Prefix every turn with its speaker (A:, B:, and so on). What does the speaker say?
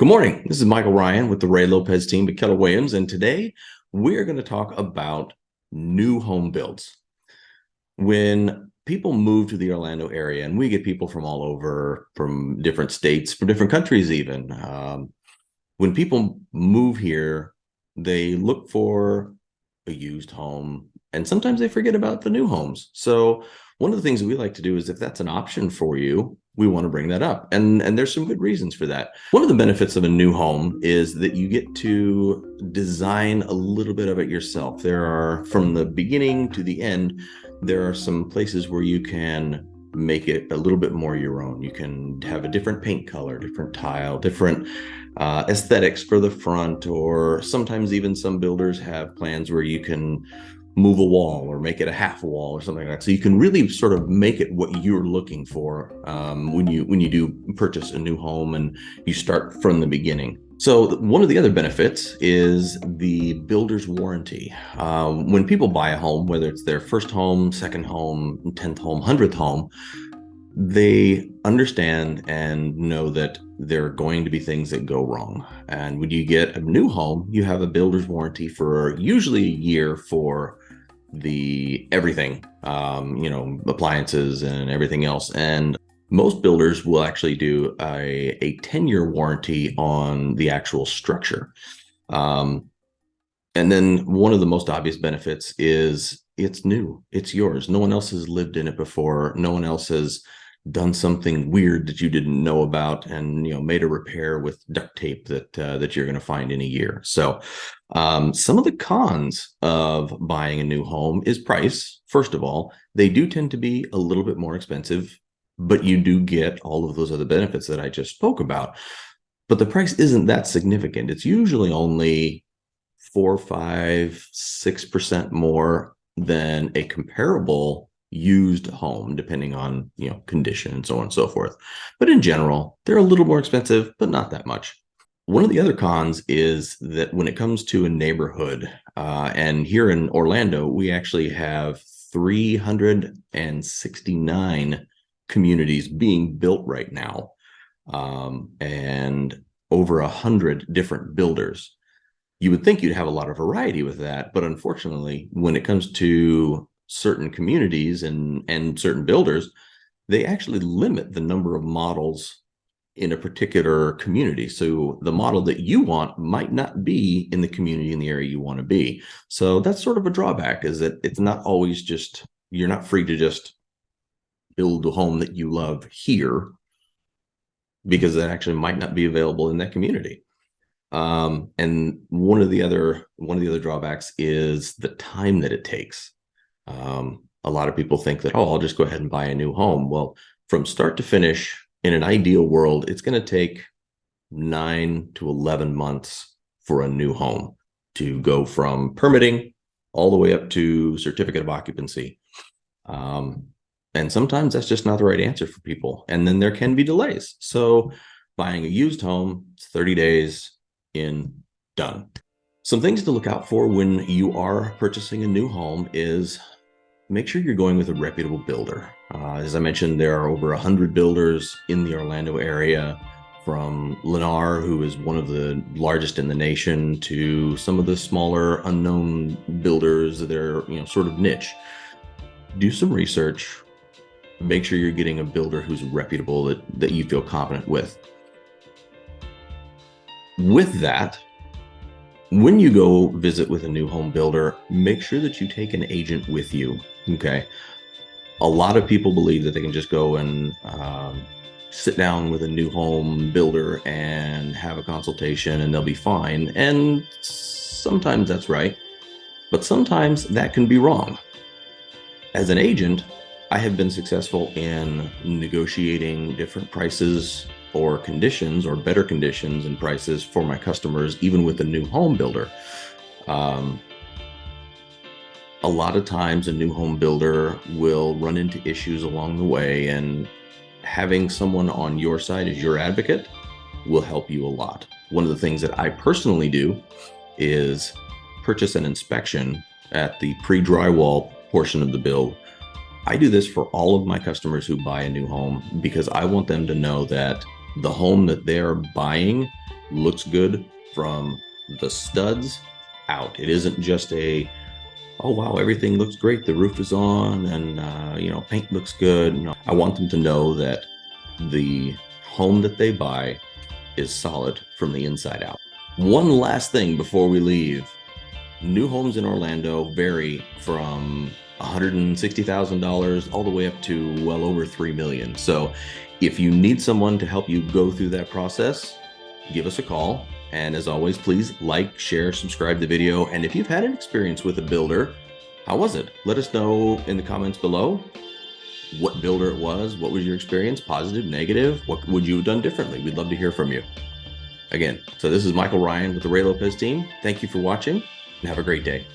A: Good morning. This is Michael Ryan with the Ray Lopez team at Keller Williams, and today we're going to talk about new home builds. When people move to the Orlando area, and we get people from all over, from different states, from different countries even, when people move here, they look for a used home, and sometimes they forget about the new homes. So one of the things that we like to do is if that's an option for you, we want to bring that up. And there's some good reasons for that. One of the benefits of a new home is that you get to design a little bit of it yourself. There are, from the beginning to the end, there are some places where you can make it a little bit more your own. You can have a different paint color, different tile, different aesthetics for the front, or sometimes even some builders have plans where you can move a wall or make it a half wall or something like that. So you can really sort of make it what you're looking for when you do purchase a new home and you start from the beginning. So one of the other benefits is the builder's warranty. When people buy a home, whether it's their first home, second home, 10th home, 100th home, they understand and know that there are going to be things that go wrong. And when you get a new home, you have a builder's warranty for usually a year for the everything, appliances and everything else. And most builders will actually do a 10-year warranty on the actual structure. And then one of the most obvious benefits is it's new, it's yours. No one else has lived in it before. No one else has done something weird that you didn't know about and made a repair with duct tape that you're going to find in a year. So some of the cons of buying a new home is price. First of all, they do tend to be a little bit more expensive, but you do get all of those other benefits that I just spoke about. But the price isn't that significant. It's usually only 4, 5, 6% more than a comparable used home, depending on condition and so on and so forth. But in general, they're a little more expensive, but not that much. One of the other cons is that when it comes to a neighborhood, and here in Orlando, we actually have 369 communities being built right now, and over 100 different builders. You would think you'd have a lot of variety with that, but unfortunately, when it comes to certain communities and certain builders, they actually limit the number of models in a particular community. So the model that you want might not be in the community in the area you want to be. So that's sort of a drawback, is that it's not always just, you're not free to just build a home that you love here, because that actually might not be available in that community. And one of the other drawbacks is the time that it takes. A lot of people think that, I'll just go ahead and buy a new home. Well, from start to finish, in an ideal world, it's going to take 9 to 11 months for a new home to go from permitting all the way up to certificate of occupancy. And sometimes that's just not the right answer for people. And then there can be delays. So buying a used home, it's 30 days in, done. Some things to look out for when you are purchasing a new home is make sure you're going with a reputable builder. As I mentioned, there are over 100 builders in the Orlando area, from Lennar, who is one of the largest in the nation, to some of the smaller unknown builders that are, sort of niche. Do some research. Make sure you're getting a builder who's reputable, that you feel confident with. With that, when you go visit with a new home builder, make sure that you take an agent with you. Okay. A lot of people believe that they can just go and sit down with a new home builder and have a consultation and they'll be fine. And sometimes that's right, but sometimes that can be wrong. As an agent, I have been successful in negotiating different prices or conditions, or better conditions and prices for my customers, even with a new home builder. A lot of times a new home builder will run into issues along the way, and having someone on your side as your advocate will help you a lot. One of the things that I personally do is purchase an inspection at the pre-drywall portion of the build. I do this for all of my customers who buy a new home because I want them to know that The home that they're buying looks good from the studs out. It isn't just a, oh wow, everything looks great, the roof is on, and paint looks good. No, I want them to know that the home that they buy is solid from the inside out. One last thing before we leave. New homes in Orlando vary from $160,000 all the way up to well over $3 million. So if you need someone to help you go through that process, give us a call. And as always, please like, share, subscribe to the video. And if you've had an experience with a builder, how was it? Let us know in the comments below what builder it was. What was your experience? Positive, negative? What would you have done differently? We'd love to hear from you. Again, so this is Michael Ryan with the Ray Lopez team. Thank you for watching and have a great day.